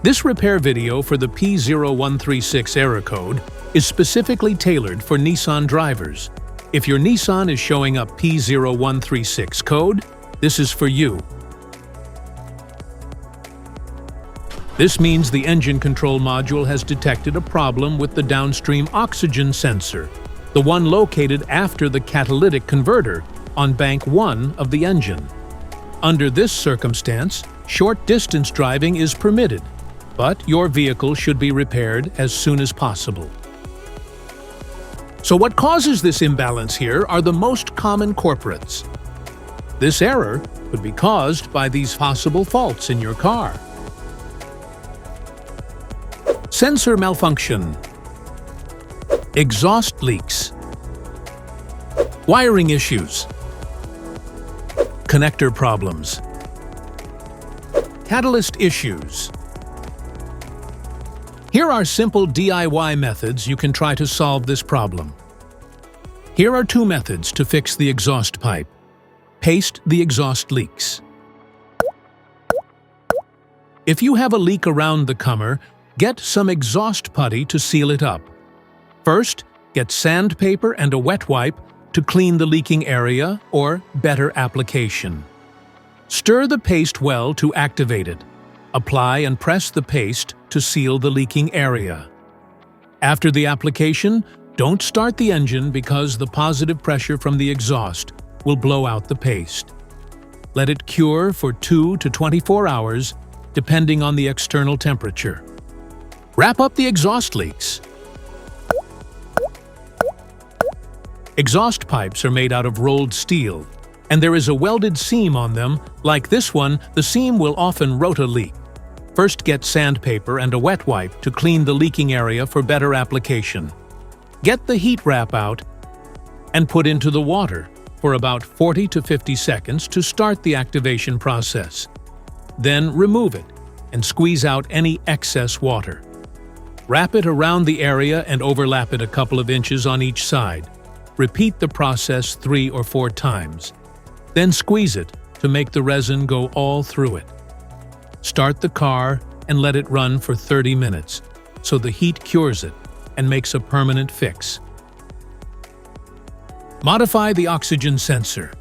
This repair video for the P0136 error code is specifically tailored for Nissan drivers. If your Nissan is showing up P0136 code, this is for you. This means the engine control module has detected a problem with the downstream oxygen sensor, the one located after the catalytic converter on bank 1 of the engine. Under this circumstance, short-distance driving is permitted, but your vehicle should be repaired as soon as possible. So what causes this imbalance here are the most common culprits. This error could be caused by these possible faults in your car. Sensor malfunction, exhaust leaks, wiring issues, connector problems, catalyst issues. Here are simple DIY methods you can try to solve this problem. Here are 2 methods to fix the exhaust pipe. Paste the exhaust leaks. If you have a leak around the comer, get some exhaust putty to seal it up. First, get sandpaper and a wet wipe to clean the leaking area or better application. Stir the paste well to activate it. Apply and press the paste to seal the leaking area. After the application, don't start the engine because the positive pressure from the exhaust will blow out the paste. Let it cure for 2 to 24 hours, depending on the external temperature. Wrap up the exhaust leaks. Exhaust pipes are made out of rolled steel, and there is a welded seam on them. Like this one, the seam will often rota leak. First, get sandpaper and a wet wipe to clean the leaking area for better application. Get the heat wrap out and put into the water for about 40 to 50 seconds to start the activation process. Then remove it and squeeze out any excess water. Wrap it around the area and overlap it a couple of inches on each side. Repeat the process 3 or 4 times. Then squeeze it to make the resin go all through it. Start the car and let it run for 30 minutes so the heat cures it and makes a permanent fix. Modify the oxygen sensor.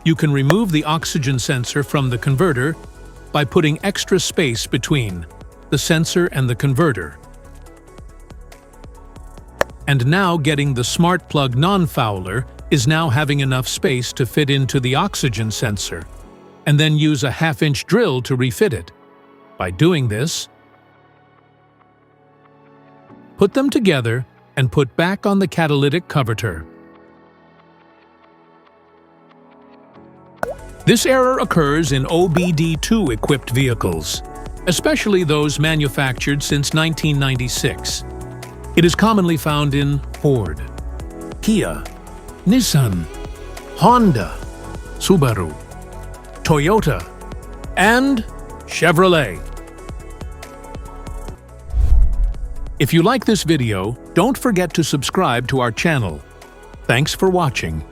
You can remove the oxygen sensor from the converter by putting extra space between the sensor and the converter. And now getting the smart plug non-fouler is now having enough space to fit into the oxygen sensor, and then use a 1/2-inch drill to refit it. By doing this, put them together and put back on the catalytic converter. This error occurs in OBD2 equipped vehicles, especially those manufactured since 1996. It is commonly found in Ford, Kia, Nissan, Honda, Subaru, Toyota, and Chevrolet. If you like this video, don't forget to subscribe to our channel. Thanks for watching.